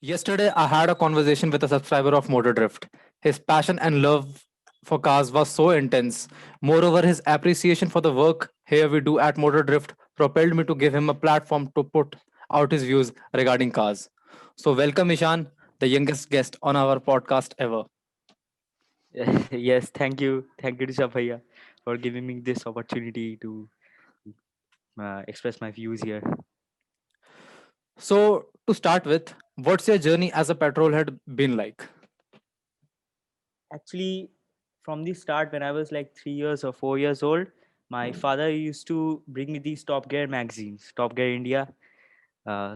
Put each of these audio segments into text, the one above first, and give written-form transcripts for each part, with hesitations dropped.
Yesterday, I had a conversation with a subscriber of Motordrift. His passion and love for cars was so intense. Moreover, his appreciation for the work here we do at Motordrift propelled me to give him a platform to put out his views regarding cars. So, welcome, Ishan, the youngest guest on our podcast ever. Yes, thank you, Rishabh Bhaiya, for giving me this opportunity to express my views here. So, to start with, what's your journey as a petrolhead been like? Actually, from the start, when I was like 3 years or 4 years old, my father used to bring me these Top Gear magazines, Top Gear India.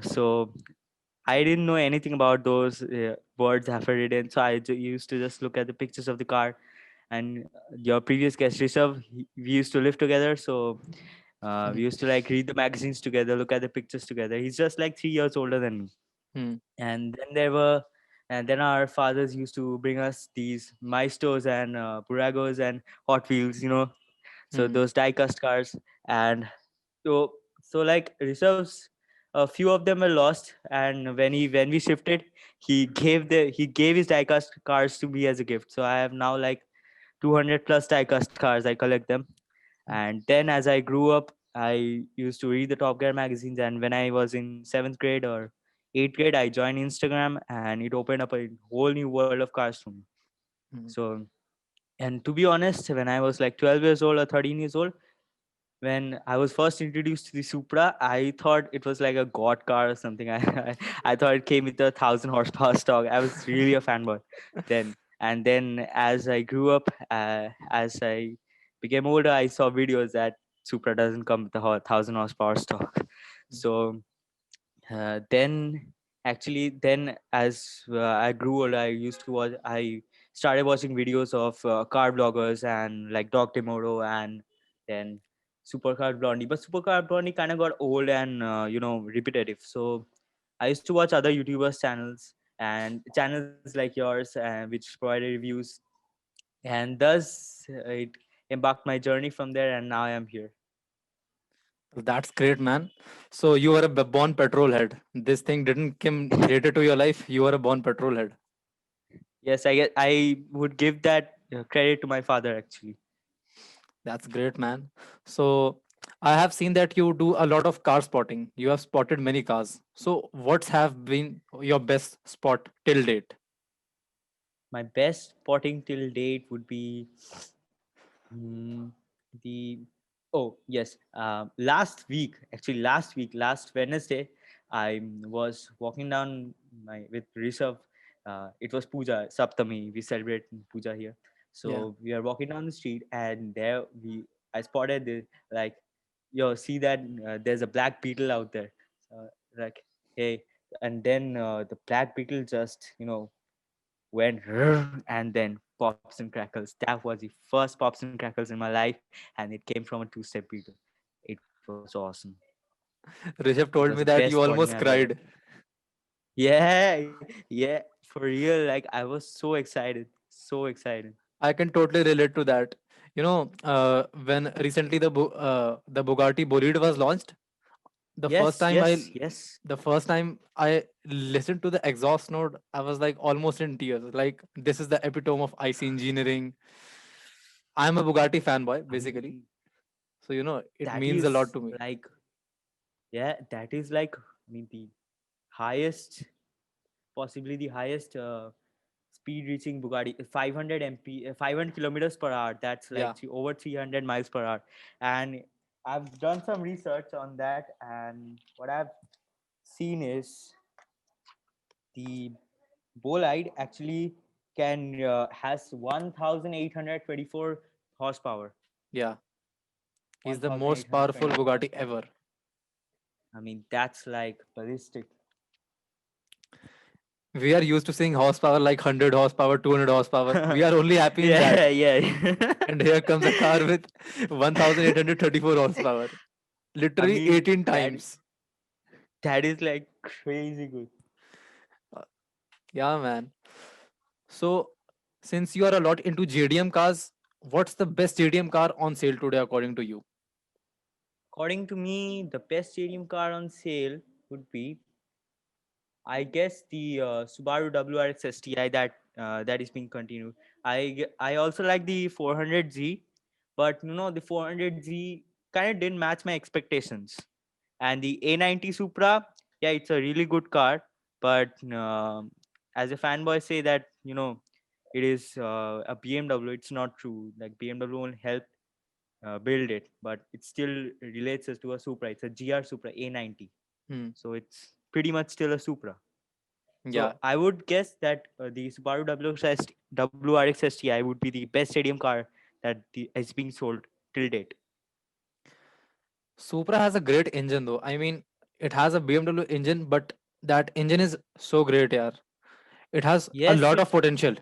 So I didn't know anything about those words have written, so used to just look at the pictures of the car. And your previous guest, Rishabh, we used to live together, so we Hmm. used to like read the magazines together, look at the pictures together. He's just like 3 years older than me. Hmm. And then our fathers used to bring us these Maestros and Buragos and Hot Wheels, so Hmm. those die-cast cars. And so like reserves, a few of them were lost, and when we shifted, he gave his die-cast cars to me as a gift. So I have now like 200 plus die-cast cars. I collect them. And then as I grew up, I used to read the Top Gear magazines. And when I was in seventh grade or eighth grade, I joined Instagram, and it opened up a whole new world of cars for me. Hmm. So, and to be honest, when I was like 12 years old or 13 years old, when I was first introduced to the Supra, I thought it was like a god car or something. I thought it came with 1,000 horsepower stock. I was really a fanboy then. And then as I grew up, as I became older, I saw videos that Supra doesn't come with the 1,000 horsepower stock. So then then as I grew older, I started watching videos of car bloggers and like Doc Demoro, and then Supercar Blondie. But Supercar Blondie kind of got old and repetitive. So I used to watch other YouTubers channels and channels like yours, which provided reviews, and thus it embarked my journey from there, and now I am here. That's great, man. So you were a born petrol head. This thing didn't come later to your life. You were a born petrol head. Yes, I would give that credit to my father actually. That's great, man. So I have seen that you do a lot of car spotting. You have spotted many cars. So what's have been your best spot till date? My best spotting till date would be mm, the yes, last Wednesday, I was walking down my with Rishabh. It was Puja Saptami. We celebrate Puja here, Yeah. so we are walking down the street, and there we I spotted the like, yo, see that there's a black beetle out there. Like, hey, and then the black beetle just went and then pops and crackles. That was the first pops and crackles in my life, and it came from a two-step beetle. It was awesome. It was the Rishabh best told me spotting that I've you ever. almost cried. Yeah, for real. Like I was so excited, so excited. I can totally relate to that. When recently the Bugatti Bolide was launched, the first Yes, time I yes, yes. the first time I listened to the exhaust note, I was like almost in tears. Like this is the epitome of IC engineering. I'm a Bugatti fanboy, I basically. mean, So it that means a lot is to me. like, yeah, that is like, I mean, the highest, possibly the highest speed reaching Bugatti, 500 MP, 500 kilometers per hour. That's Yeah. like over 300 miles per hour. And I've done some research on that, and what I've seen is the Bolide actually can has 1,824 horsepower. Yeah. He's the most powerful 1,824 Bugatti horsepower. ever. I mean, that's like ballistic. We are used to seeing horsepower like 100 horsepower, 200 horsepower. We are only happy in that. Yeah, yeah. And here comes a car with 1834 horsepower. I Literally mean, 18 that times. that is like crazy good. Uh, Yeah, man. So, since you are a lot into JDM cars, what's the best JDM car on sale today, according to you? According to me, the best stadium car on sale would be I guess the Subaru WRX STI that is being continued. I also like the 400Z, but the 400Z kind of didn't match my expectations. And the A90 Supra, yeah, it's a really good car, but as a fanboy say that it is a BMW. It's not true. Like BMW won't help build it, but it still relates us to a Supra. It's a GR Supra A90, Hmm. so it's pretty much still a Supra. Yeah. So I would guess that the Subaru WRX STI would be the best stadium car is being sold till date. Supra has a great engine though. I mean, it has a BMW engine, but that engine is so great, yeah. It has a Yes, lot of potential.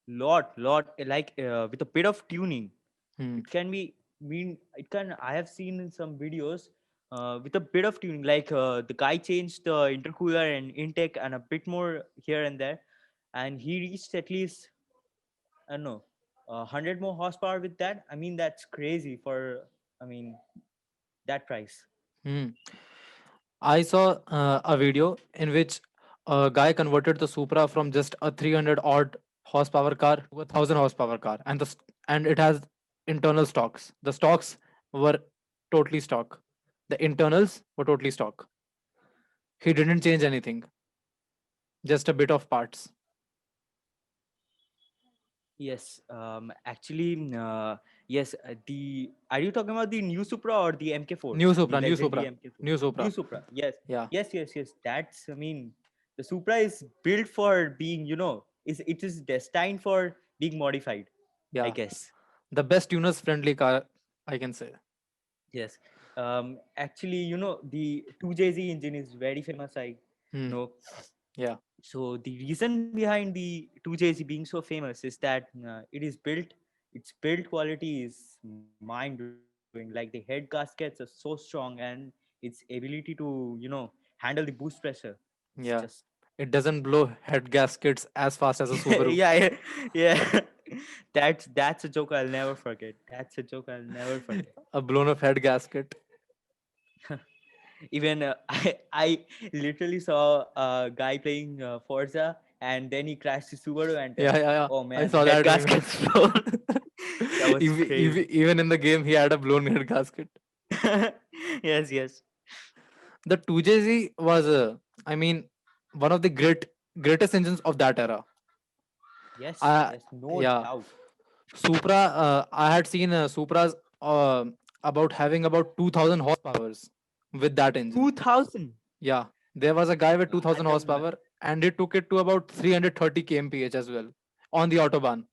lot like with a bit of tuning, Hmm. it can be. It can. I have seen in some videos with a bit of tuning, like the guy changed the intercooler and intake and a bit more here and there, and he reached at least I don't know 100 more horsepower with that. I mean, that's crazy for I mean that price. Hmm. I saw a video in which a guy converted the Supra from just a 300 odd horsepower car to a 1000 horsepower car, and and it has internal stocks. The stocks were totally stock. The internals were totally stock. He didn't change anything, just a bit of parts. Yes, actually, yes. The Are you talking about the new Supra or the MK4, New the Supra, new legendary Supra, MK4? new New Supra. Supra. Yes, Yeah, yes. That's the Supra is built for being, it is destined for being modified. I yeah. guess. The best tuners friendly car, I can say. Yes. Actually, the 2JZ engine is very famous. I Hmm. know. Yeah. So the reason behind the 2JZ being so famous is that its build quality is mind blowing. Like the head gaskets are so strong, and its ability to handle the boost pressure. It's Yeah. just It doesn't blow head gaskets as fast as a Subaru. yeah. That's a joke I'll never forget. That's a joke I'll never forget. A blown up head gasket. Even I literally saw a guy playing Forza, and then he crashed his Subaru, and Yeah, then yeah, yeah. oh I man, saw head that meme. gaskets blown. That was crazy. Even in the game, he had a blown head gasket. Yes. The 2JZ was, I mean, one of the greatest engines of that era. Uh, Yes, no yeah, doubt. Supra. I had seen Supras about having about 2000 horsepowers with that engine. 2000. Yeah, there was a guy with I 2000 can horsepower, and he took it to about 330 kmph as well on the autobahn.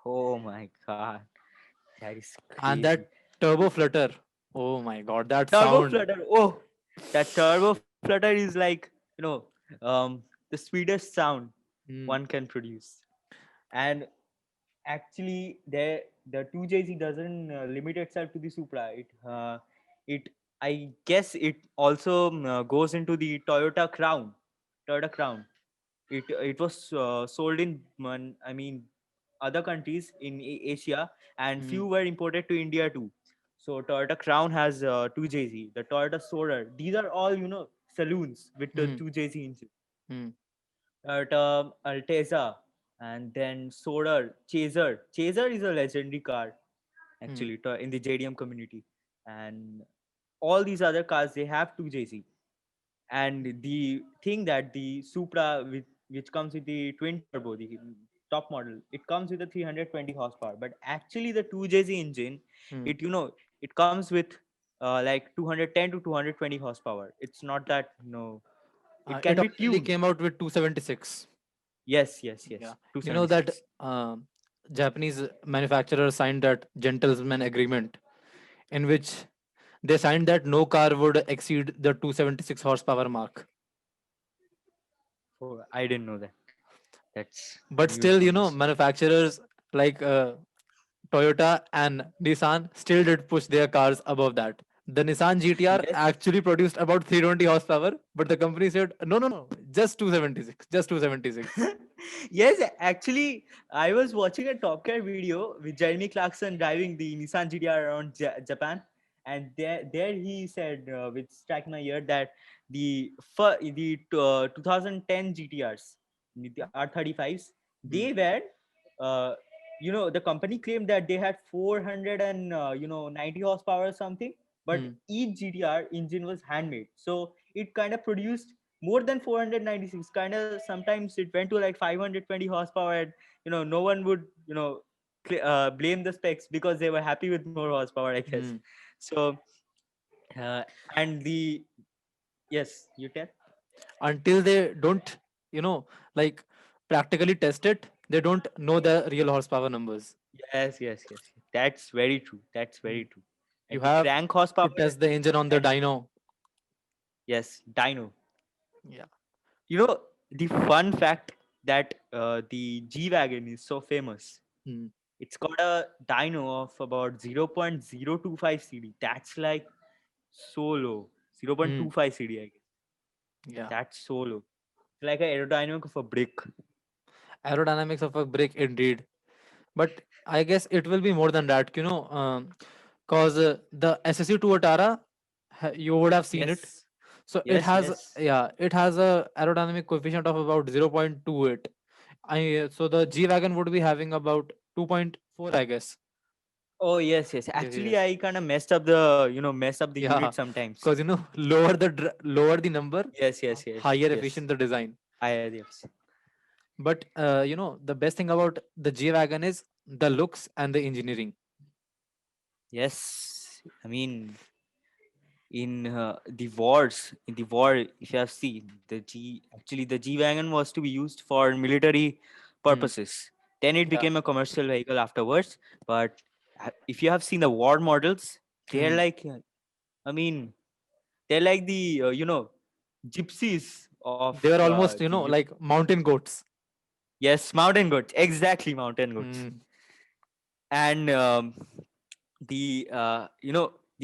Oh my god, that is And crazy. that turbo flutter, oh my god, that Turbo sound. flutter. Oh, that turbo flutter is like the sweetest sound Hmm. one can produce. And actually, the 2JZ doesn't limit itself to the Supra. It I guess it also goes into the Toyota Crown. Toyota Crown. It was sold in other countries in Asia, and Hmm. few were imported to India too. So Toyota Crown has 2JZ, the Toyota Soarer. These are all saloons with the Hmm. 2JZ engine. Hmm. Toyota Alteza, and then Soarer, Chaser. Chaser is a legendary car Hmm. actually in the JDM community, and all these other cars they have 2JZ. And the thing that the Supra, which comes with the twin turbo, the top model, it comes with a 320 horsepower. But actually, the 2JZ engine, Hmm. it comes with like 210 to 220 horsepower. It's not that it It can be originally tuned. came out with 276. Yes. Yeah, you know that 276. Japanese manufacturer signed that gentleman agreement in which they signed that no car would exceed the 276 horsepower mark. Oh, I didn't know that. That's But news still, for me. manufacturers like Toyota and Nissan still did push their cars above that. The Nissan GTR Yes. actually produced about 320 horsepower, but the company said, no, no, no, just 276, just 276. Yes, actually, I was watching a Top Gear video with Jeremy Clarkson driving the Nissan GTR around Japan, and there he said, which struck my ear, that the 2010 GTRs, the R35s, Hmm. they were, uh, the company claimed that they had 400 and 90 horsepower or something, but Hmm. each GTR engine was handmade, so it kind of produced more than 496. Kind of sometimes it went to like 520 horsepower, and no one would blame the specs because they were happy with more horsepower, I guess. Hmm. So uh, and the yes, you tell. Until they don't, you know, like practically test it, they don't know the real horsepower numbers. Yes. That's very true. That's Hmm. very true. You And the have crank horsepower, to test the engine on the and dyno. yes, dyno. Yeah. The fun fact that the G wagon is so famous. Hmm. It's got a dyno of about 0.025 CD. That's like so low. Hmm. 0.25 CD, I guess. Yeah. That's so low. It's like an aerodynamic of a brick. Aerodynamics of a brick, indeed. But I guess it will be more than that, cause the SSU Tuatara, you would have seen it. Yes. So it Yes, has, yes. yeah, it has a aerodynamic coefficient of about 0.28. So the G wagon would be having about 2.4, I guess. Oh yes. Yes, Actually, yes, I kind of messed up the unit yeah, sometimes. because lower the number, Yes. higher efficient the design. Yes. But the best thing about the G wagon is the looks and the engineering. Yes. I mean, in the war, if you have seen, the G wagon was to be used for military Hmm. purposes. Then it Yeah. became a commercial vehicle afterwards. But if you have seen the war models, they're Hmm. like, I mean, they're like the gypsies of They were almost, the like mountain goats. yes, mountain goats, exactly, mountain goats. Hmm. And the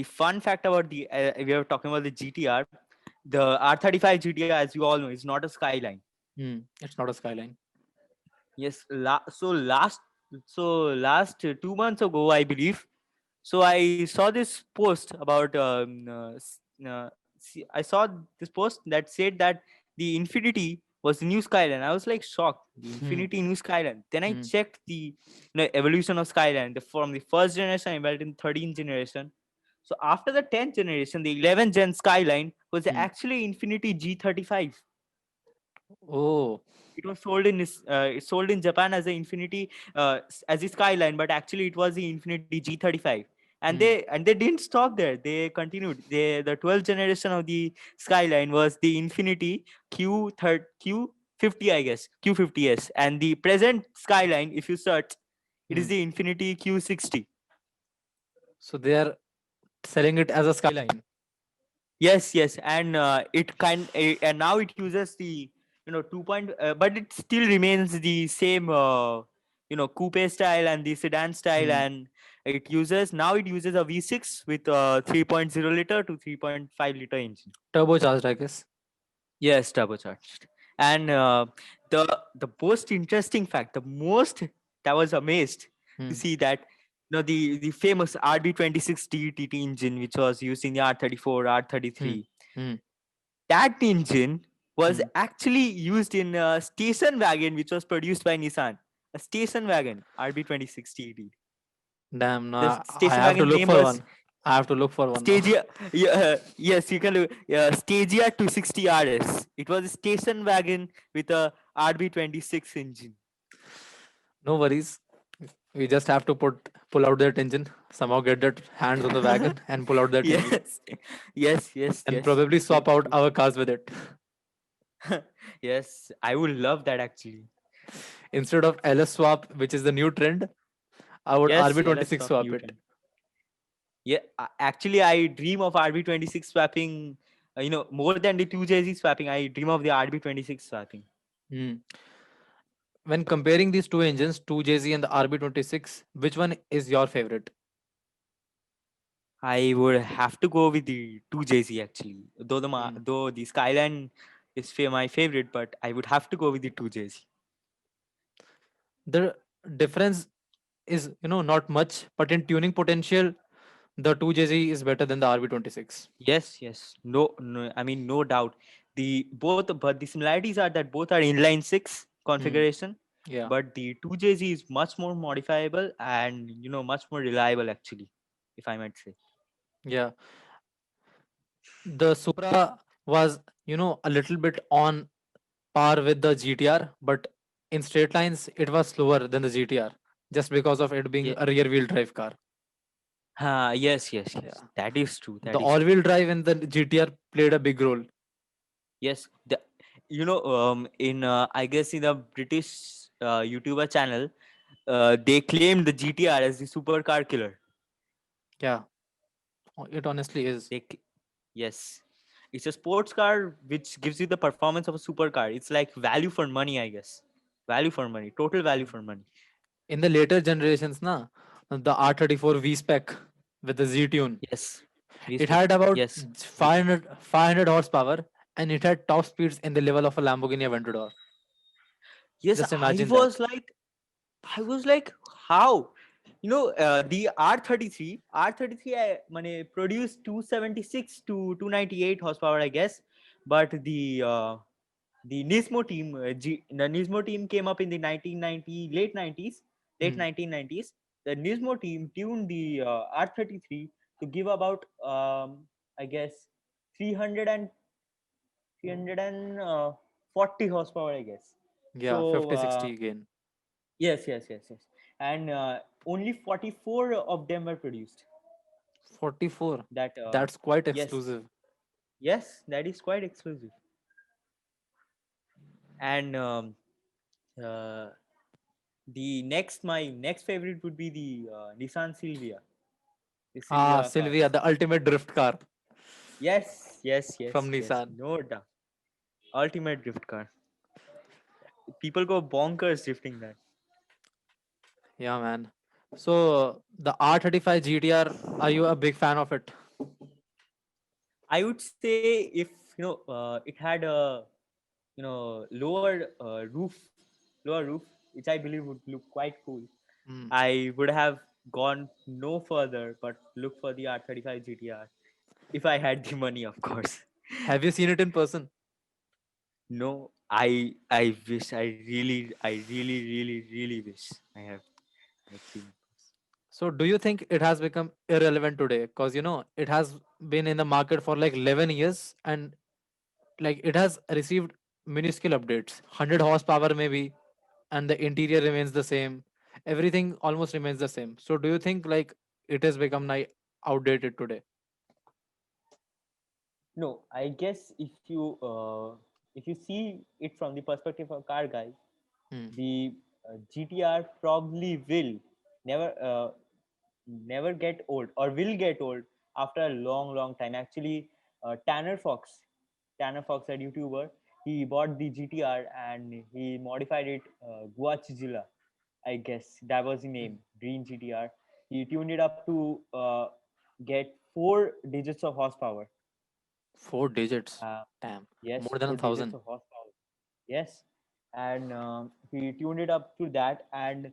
fun fact about we are talking about the GTR, the R35 GTR, as you all know, is not a Skyline. Hmm. It's not a skyline. Yes, last 2 months ago, I believe. So I saw this post about I saw this post that said that the Infinity was the new Skyline. I was like shocked. The Hmm. Infinity new Skyline. Then I Hmm. checked the evolution of Skyline. From the first generation, I went in 13th generation. So after the 10th generation, the 11th gen Skyline was Hmm. actually Infinity G35. Oh. It was sold in Japan as the Infinity as a Skyline, but actually it was the Infinity G35. And Hmm. they didn't stop there. They continued. The 12th generation of the Skyline was the Infinity Q50, I guess, Q50s, and the present Skyline, if you search, it is Hmm. the Infinity Q60. So they are selling it as a skyline. Yes, and and now it uses the 2 point, but it still remains the same coupe style and the sedan style, Hmm. and it uses a V6 with 3.0 liter to 3.5 liter engine. Turbocharged, I guess. Yes, turbocharged. And the most interesting fact, the most that was amazed to Hmm. see that the famous RB26 DTT engine, which was used in the R34, Hmm. R33, Hmm. that engine was Hmm. actually used in a station wagon which was produced by Nissan. A station wagon, RB26 TT. Damn, no, The I station have to wagon look name for was one. I have to look for one now. Stagia. Yeah, yes, you can look. Stagia 260 RS. It was a station wagon with a RB26 engine. No worries. We just have to pull out that engine, somehow get that hands on the wagon and pull out that engine Yes, and yes. probably Very swap out true. our cars with it. Yes, I would love that actually. Instead of LS swap, which is the new trend, I would Yes, LS RB26 swap swap it. Newton. Yeah, actually, I dream of RB26 swapping. More than the 2JZ swapping, I dream of the RB26 swapping. Hmm. When comparing these two engines, 2JZ and the RB26, which one is your favorite? I would have to go with the 2JZ actually. Hmm. Though the Skyline is my favorite, but I would have to go with the 2JZ. The difference is, not much, but in tuning potential, the 2JZ is better than the RB26. Yes, yes. No, no, I mean, no doubt. But the similarities are that both are inline six Hmm. configuration, Yeah, but the 2JZ is much more modifiable and much more reliable actually, if I might say. yeah. The Supra was, a little bit on par with the GTR, but in straight lines, it was slower than the GTR just because of it being Yeah. a rear wheel drive car. Yes, yes, yes. Yeah. That is true. The That is all true. wheel drive in the GTR played a big role. Yes. In I guess in a British YouTuber channel, they claimed the GTR as the supercar killer. Yeah, it honestly is. They, c- yes, it's a sports car which gives you the performance of a supercar. It's like value for money, I guess. Value for money, total value Mm. for money. In the later generations, the R34 V spec with the Z tune, Yes, it respect. had about Yes, respect. 500 horsepower, and it had top speeds in the level of a Lamborghini Aventador. Yes, Just imagine that. I was like, how? The R33 produced 276 to 298 horsepower, I guess. But the Nismo team came up in the 1990 late 90s, late Hmm. 1990s. The Nismo team tuned the R33 to give about I guess 300 and 340 horsepower, I guess. Yeah, So 50, 60 again. yes, yes, yes, yes. And only 44 of them were produced. 44. That That's quite yes, exclusive. yes, that is quite exclusive. And uh, my next favorite would be the Nissan Silvia, the Ah, Silvia Silvia, cars. the ultimate drift car Yes, yes, from yes, yes, Nissan. no doubt. Ultimate drift car. People go bonkers drifting that. Yeah, man. So the R35 GTR, are you a big fan of it? I would say if it had a lower roof, which I believe would look quite cool. Hmm. I would have gone no further, but look for the R35 GTR if I had the money, of course. Have you seen it in person? No, I wish I really wish I have seen it. So do you think it has become irrelevant today? Because it has been in the market for like 11 years, and like it has received minuscule updates. 100 horsepower maybe, and the interior remains the same. Everything almost remains the same. So do you think like it has become outdated today? No, I guess if you see it from the perspective of a car guy, Hmm. the GTR probably will never never get old or will get old after a long long time. Actually, Tanner Fox, a YouTuber, he bought the GTR and he modified it, Guachizilla, I guess that was the name, Green GTR. He tuned it up to get 4 digits of horsepower. 4 digits. uh, Damn. yes, More than a 4 digits thousand. of horsepower. Yes, and he tuned it up to that. And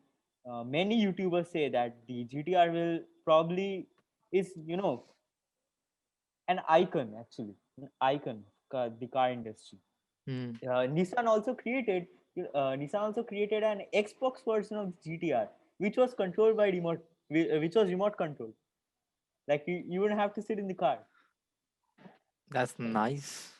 many YouTubers say that the GTR will probably is an icon, actually an icon of the car industry. Hmm. Nissan also created an Xbox version of GTR, which was controlled by remote, which was remote control. Like you wouldn't have to sit in the car. That's nice.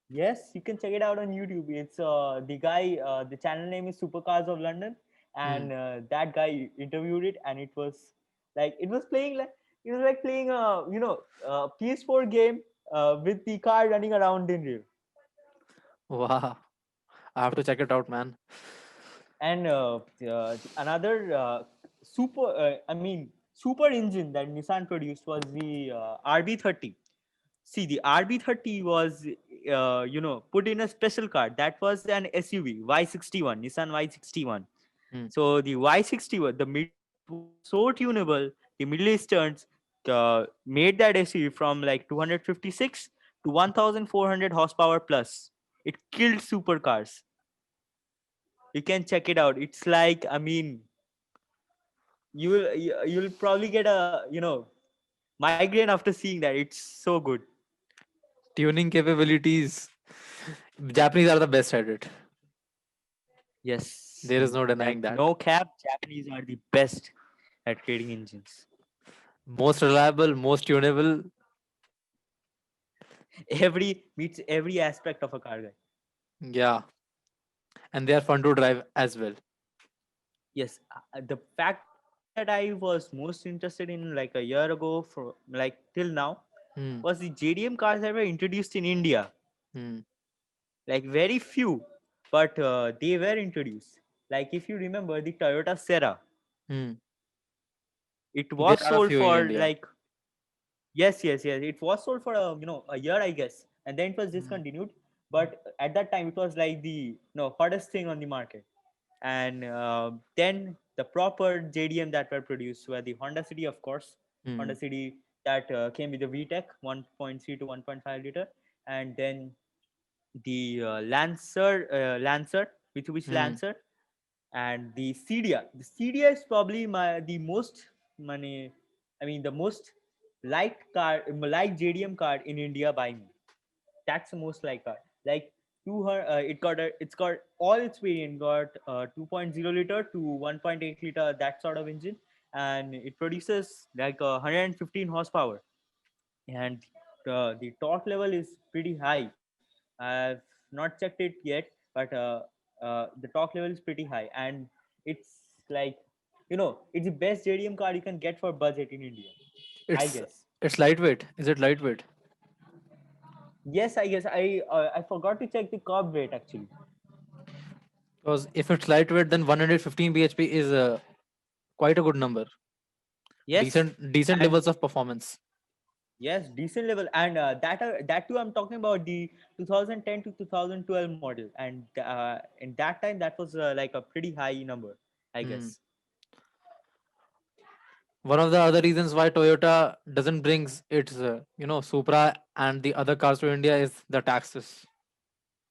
Yes, you can check it out on YouTube. It's the channel name is Supercars of London, Hmm. and that guy interviewed it, and it was playing like it was like playing a PS4 game with the car running around in real. Wow. I have to check it out, man. And another super engine that Nissan produced was the RB30. See, the RB30 was put in a special car. That was an SUV, Y61, Nissan Y61. Hmm. So the Y61, the Middle East was so tunable. The Middle Easterns made that SUV from like 256 to 1,400 horsepower plus. It killed supercars. You can check it out. It's like, I mean, you'll probably get a migraine after seeing that. It's so good. Tuning capabilities. Japanese are the best at it. Yes, There is no like denying that. no cap, Japanese are the best at creating engines. Most reliable, most tunable. Every meets every aspect of a car guy. Yeah. And they are fun to drive as well. Yes, the fact that I was most interested in like a year ago, for like till now, Hmm. was the JDM cars that were introduced in India. Hmm. Like very few, but they were introduced. Like if you remember the Toyota Serra, Hmm. it There was are a sold few in for India. like, yes, yes, yes. It was sold for a year, I guess, and then it was Hmm. discontinued. But at that time, it was like the hottest thing on the market. And then the proper JDM that were produced were the Honda City, of course, Hmm. Honda City that came with the VTEC 1.3 to 1.5 liter, and then the Lancer, Mitsubishi Hmm. Lancer, and the Cedia. The Cedia is probably the most money. I mean, the most liked car, like JDM card in India by me. That's the most liked car. Like it's got all its variant. Got 2.0 liter to 1.8 liter, that sort of engine, and it produces like 115 horsepower, and the torque level is pretty high. I've not checked it yet, but the torque level is pretty high, and it's like, it's the best JDM car you can get for budget in India, I It's guess. it's lightweight. Is it lightweight? Yes, I guess I forgot to check the carb weight actually. Because if it's lightweight, then 115 bhp is quite a good number. Yes, Decent and levels of performance. yes, decent level, and that too. I'm talking about the 2010 to 2012 model, and in that time that was like a pretty high number, I Hmm. guess. One of the other reasons why Toyota doesn't brings its Supra and the other cars to India is the taxes.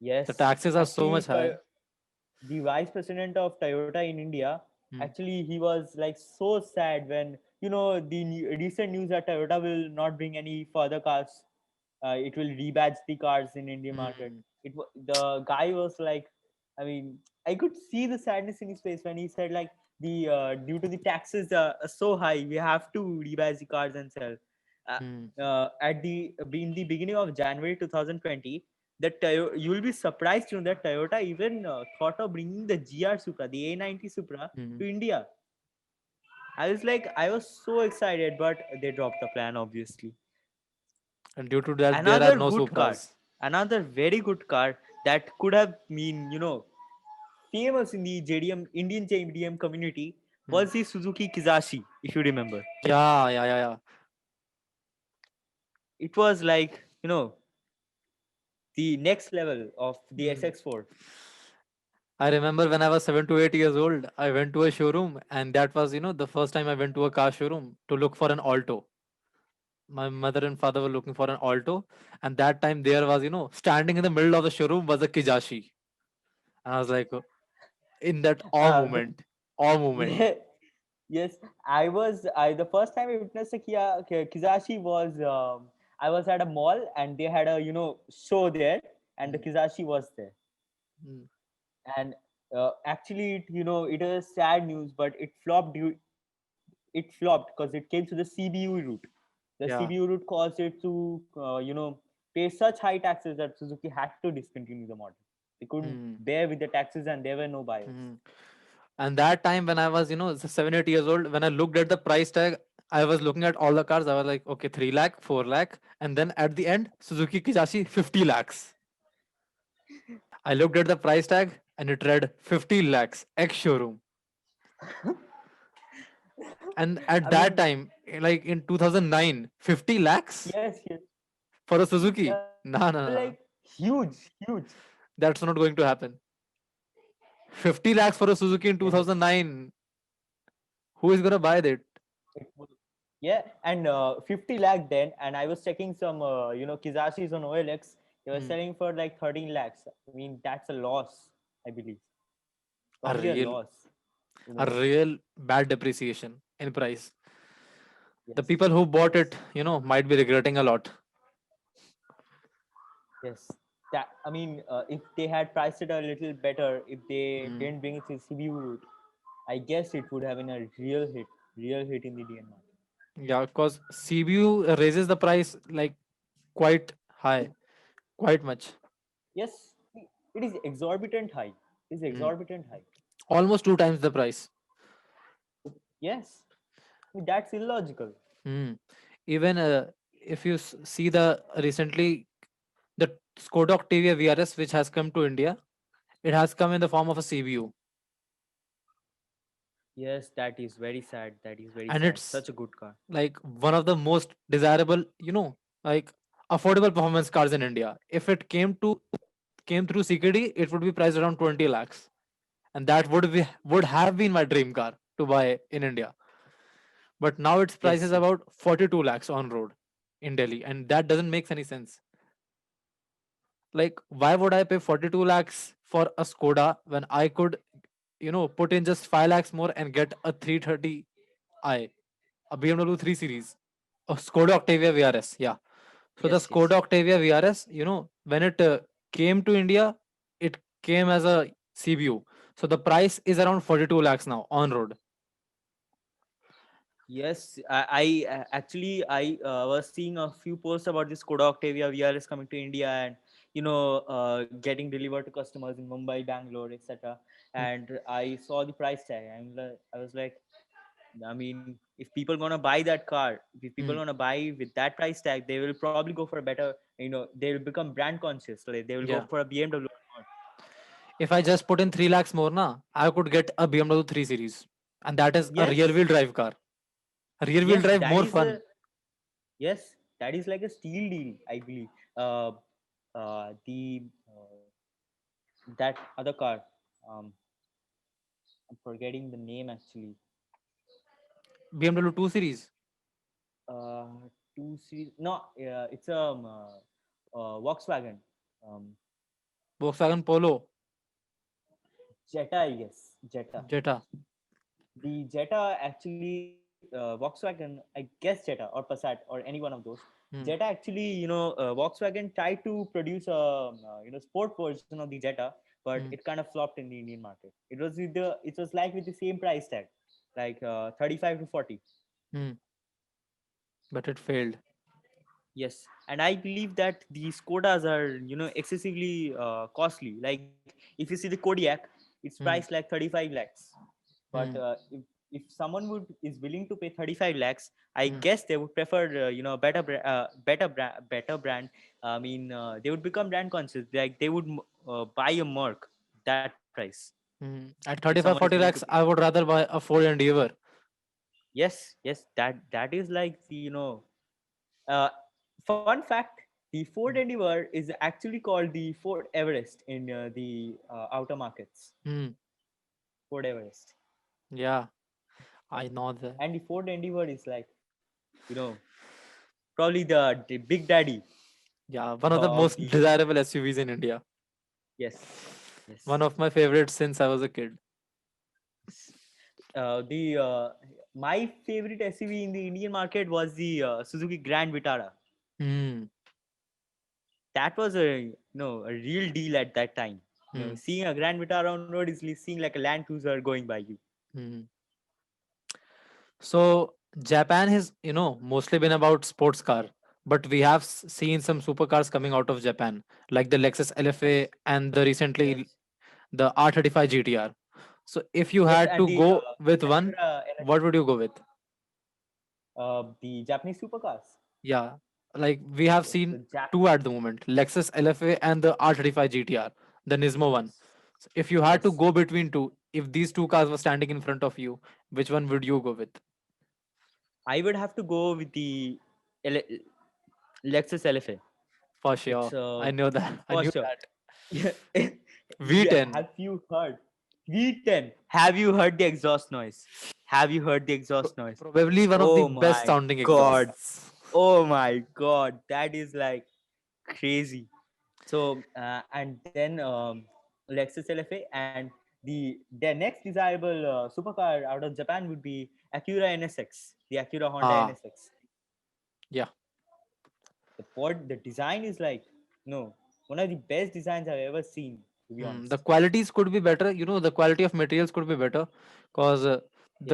The Yes, taxes are so much actually, high. the vice president of Toyota in India, Hmm. actually, he was like so sad when the recent news that Toyota will not bring any further cars. It will rebadge the cars in Indian market. Hmm. The guy was like, I mean, I could see the sadness in his face when he said like the due to the taxes are so high, we have to rebadge the cars and sell. Uh, Hmm. at the in the beginning of January 2020, you will be surprised to know that Toyota even thought of bringing the GR Supra, the A90 Supra, Hmm. to India. I was so excited, but they dropped the plan, obviously. And due to that, there are Another no good car, Supras. another very good car that could have been, famous in the Indian JDM community Hmm. was the Suzuki Kizashi, if you remember. Yeah, yeah, yeah, yeah. It was like, the next level of the Hmm. SX4. I remember when I was 7 to 8 years old, I went to a showroom, and that was, the first time I went to a car showroom to look for an Alto. My mother and father were looking for an Alto, and that time there was, standing in the middle of the showroom was a Kijashi. And I was like, in that But awe moment. yeah, yes, I the first time I witnessed a Kizashi was I was at a mall and they had a show there, and the Mm, Kizashi was there. mm, And actually it is sad news, but it flopped because it came to the CBU route. The yeah. CBU route caused it to pay such high taxes that Suzuki had to discontinue the model. They couldn't Mm, bear with the taxes and there were no buyers. mm. And that time when I was, 7, 8 years old, when I looked at the price tag, I was looking at all the cars. I was like, okay, 3 lakh, 4 lakh. And then at the end, Suzuki Kijashi, 50 lakhs. I looked at the price tag and it read 50 lakhs, ex showroom. And I at that mean, time, like in 2009, 50 lakhs yes, yes. for a Suzuki. They No, were no, no, like no. huge, huge. That's not going to happen. 50 lakhs for a Suzuki in Yes. 2009. Who is going to buy that? It was, yeah, and 50 lakh then, and I was checking some, Kizashis on OLX. They were Hmm. selling for like 13 lakhs. I mean, that's a loss, I believe. A Probably a real, loss. a real bad depreciation in price. The Yes. people who bought it, might be regretting a lot. Yes. That, I mean, if they had priced it a little better, if they Mm. didn't bring it to CBU route, I guess it would have been a real hit in the Indian market. Yeah, because CBU raises the price like quite high, quite much. Yes, it is exorbitant high. It is Mm. exorbitant high. Almost two times the price. Yes, that's illogical. Mm. Even if you see the recently the Skoda Octavia VRS which has come to India, it has come in the form of a CBU, Yes, that is very sad. That is very and sad. it's Such a good car. like one of the most desirable, like affordable performance cars in India. If it came through CKD, it would be priced around 20 lakhs, and that would have been my dream car to buy in India. But now its price Yes, is yes. about 42 lakhs on road in Delhi, and that doesn't make any sense. Like, why would I pay 42 lakhs for a Skoda when I could, put in just 5 lakhs more and get a 330i, a BMW 3 Series, a Skoda Octavia VRS? Yeah. So the Yes, yes. Skoda Octavia VRS, when it came to India, it came as a CBU. So the price is around 42 lakhs now on road. Yes, actually I was seeing a few posts about this Skoda Octavia VRS coming to India and getting delivered to customers in Mumbai, Bangalore, etc. Mm. And I saw the price tag. I was like, I mean, if people gonna buy that car, if people Mm. gonna buy with that price tag, they will probably go for a better, they will become brand conscious. Like they will go Yeah. for a BMW. If I just put in 3 lakhs more, I could get a BMW 3 Series. And that is a rear Yes, wheel drive car. Rear wheel yes, drive that more is a fun. yes, that is like a steal deal, I believe. Uh, the that other car, um, I'm forgetting the name actually. BMW 2 Series, Uh, Two series. No, it's a Volkswagen. Um, Volkswagen Polo, Jetta, I guess. Jetta. Jetta. The Jetta actually, Volkswagen, I guess Jetta or Passat or any one of those. Hmm. Jetta actually, Volkswagen tried to produce a sport version of the Jetta, but Hmm. it kind of flopped in the Indian market. It was like with the same price tag, like 35 to 40. Hmm. But it failed. Yes, and I believe that the Skodas are excessively costly. Like if you see the Kodiak, it's priced Hmm. like 35 lakhs. But Hmm. if someone would is willing to pay 35 lakhs, I Hmm. guess they would prefer better brand. I mean, they would become brand conscious. Like they would buy a Merc that price Hmm. At if someone 35, is 40 willing to lakhs, pay. I would rather buy a Ford Endeavor. Yes, yes, that is like the Uh, fun fact: the Ford Hmm. Endeavour is actually called the Ford Everest in the outer markets. Hmm. Ford Everest, Yeah, I know that. and the Ford Endeavour is like you know probably the big daddy Yeah, one of the of most the desirable SUVs in India. yes, yes. One of my favorites since I was a kid. The My favorite SUV in the Indian market was the Suzuki Grand Vitara. Hmm. That was a real deal at that time. Hmm. Seeing a Grand Vitara on road is like seeing like a Land Cruiser going by you. Hmm. So Japan has, mostly been about sports car, but we have seen some supercars coming out of Japan, like the Lexus LFA and the recently Yes. the R35 GTR. So if you Yes, had and to the go with one, Acura what NSX, would you go with? the Japanese supercars. Yeah, like we have Yes, seen the Jap. two at the moment, Lexus LFA and the R35 GTR, the Nismo one. Yes, So if you had to yes. go between two, if these two cars were standing in front of you, which one would you go with? I would have to go with the L- Lexus LFA. For It's sure. I know that. I for knew sure. that. Yeah. Yeah, V10. have you heard V10? Have you heard the exhaust noise? Have you heard the exhaust noise? Probably one of the Oh best my sounding god! exhausts. Oh my god! That is like crazy. So and then Lexus LFA, and their next desirable supercar out of Japan would be Acura NSX. the Acura Honda Ah, NSX. yeah. The design is like, no, one of the best designs I've ever seen, to be The honest. qualities could be better. The quality of materials could be better because the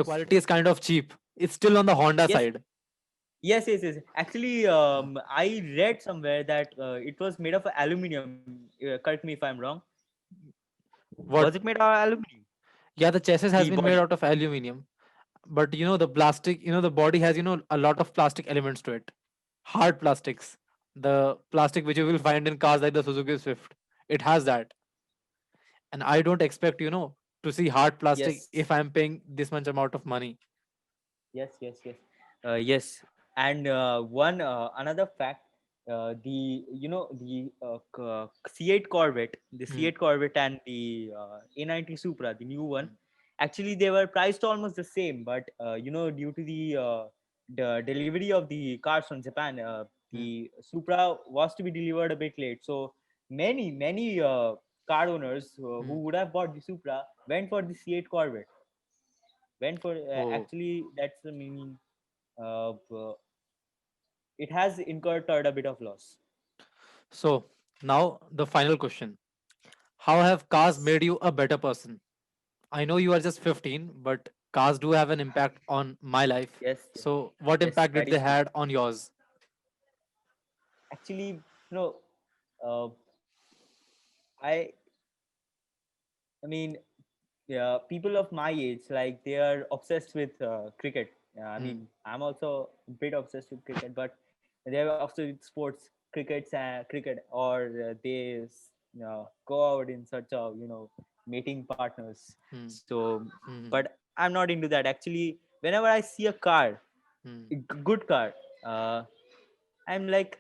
Yes. quality is kind of cheap. It's still on the Honda Yes. side. Yes. Actually, I read somewhere that it was made of aluminium. Correct me if I'm wrong. Was What? it made of aluminium? Yeah, the chassis The has been made body. out of aluminum, but the plastic, the body has a lot of plastic elements to it. Hard plastics. The plastic which you will find in cars like the Suzuki Swift. It has that. And I don't expect to see hard plastic Yes. if I'm paying this much amount of money. Yes. And one another fact, C8 Corvette, the Hmm. C8 Corvette and the A90 Supra, the new one. Hmm. Actually, they were priced almost the same, but due to the delivery of the cars from Japan, Hmm. the Supra was to be delivered a bit late. So many car owners Hmm. who would have bought the Supra went for the C8 Corvette. Went for Oh, actually that's the meaning. Uh, it has incurred a bit of loss. so now the final question: how have cars Yes, made you a better person? I know you are just 15, but cars do have an impact on my life. yes, So, what yes. impact did That they is true. had on yours? Actually, uh, I I mean, yeah, people of my age, like they are obsessed with cricket. I Hmm. mean, I'm also a bit obsessed with cricket, but they're obsessed with sports, cricket, or go out in such a mating partners. Hmm. So, Hmm. but I'm not into that. Actually, whenever I see a car, Hmm. good car, uh, I'm like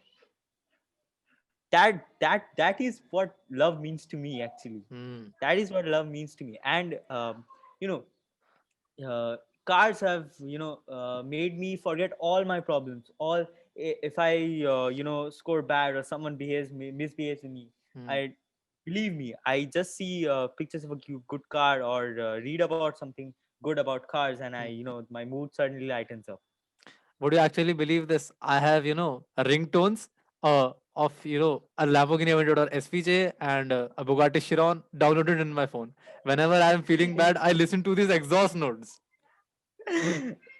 that is what love means to me. Actually, Hmm. that is what love means to me. And you know cars have made me forget all my problems. If I score bad or someone misbehaves with me, Hmm. I believe me, I just see pictures of a good car or read about something good about cars, and I Hmm. my mood suddenly lightens up. Would you actually believe this? I have, ringtones of, a Lamborghini Aventador SVJ and a Bugatti Chiron downloaded in my phone. Whenever I am feeling bad, I listen to these exhaust notes.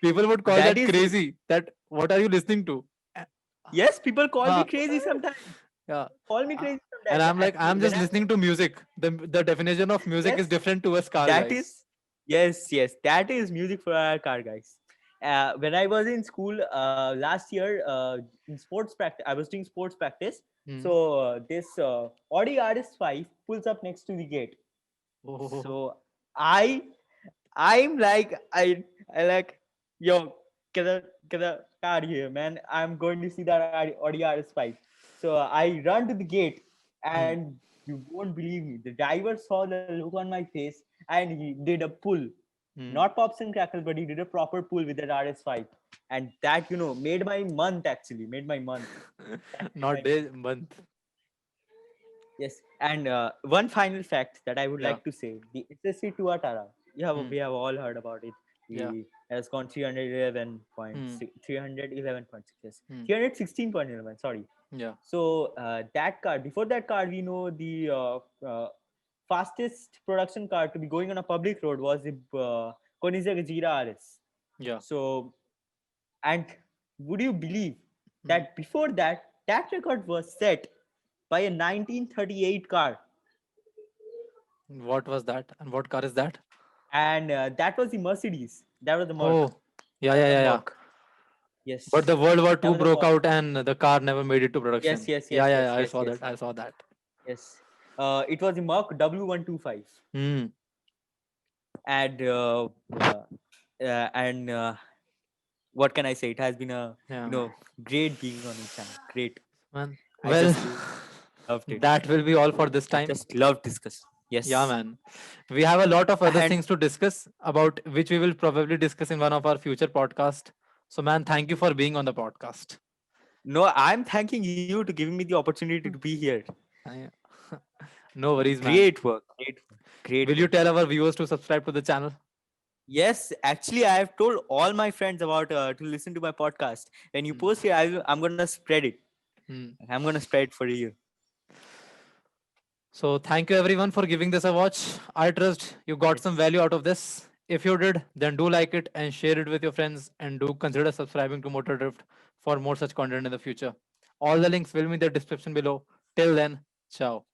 People would call That that is, crazy. That what are you listening to? Uh, yes, people call me uh, crazy sometimes. yeah. Call me Uh, crazy And sometimes. I'm like, Actually, I'm when just I listening to music. The definition of music is yes, different to us car that guys. is, yes, that is music for our car guys. When I was in school last year, in sports practice, I was doing sports practice. Hmm. So this Audi RS5 pulls up next to the gate. Oh. So i I'm like, I like, yo, get the car here, man. I'm going to see that Audi RS5. So I run to the gate, Hmm. and you won't believe me. The driver saw the look on my face, and he did a pull. Hmm. Not pops and crackles, but he did a proper pull with that RS5. And that, made my month actually, made my month. That made Not my month. day, month. Yes, and one final fact that I would Yeah. like to say: the SSC Tuatara. Hmm. We have all heard about it. Yeah. He has gone 311.6, Hmm. 311.6, yes, Hmm. 316.11. Sorry. Yeah. So that car, before that car, we know the fastest production car to be going on a public road was the Koenigsegg Gira RS. Yeah. So, and would you believe Hmm. that before that, that record was set by a 1938 car, What was that? And what car is that? and that was the Mercedes. That was the Merc. Oh, yeah, That yeah, was the yeah, yeah. Merc. But Yes, the World War that Two was the broke Merc. out and the car never made it to Yes, production. yes, Yeah, yes, yeah, yes, yeah. I yes, saw yes, that. I saw that. yes. It was the Merc W125, Hmm. and and what can I say? It has been a Yeah, great being on your channel. Great. man. I Well, just loved it. that will be all for this I time. just loved discuss. Yeah, Yes, man. We have a lot of other and things to discuss about which we will probably discuss in one of our future podcast. So, man, thank you for being on the podcast. no, I'm thanking you to giving me the opportunity to be here. I- No worries, man. Great work. Great work. Great Will you work. tell our viewers to subscribe to the channel? Yes, actually, I have told all my friends about to listen to my podcast. When you Hmm. post it, I'm gonna spread it. Hmm. I'm gonna spread it for you. So thank you everyone for giving this a watch. I trust you got some Yes. value out of this. If you did, then do like it and share it with your friends, and do consider subscribing to Motor Drift for more such content in the future. All the links will be in the description below. Till then, ciao.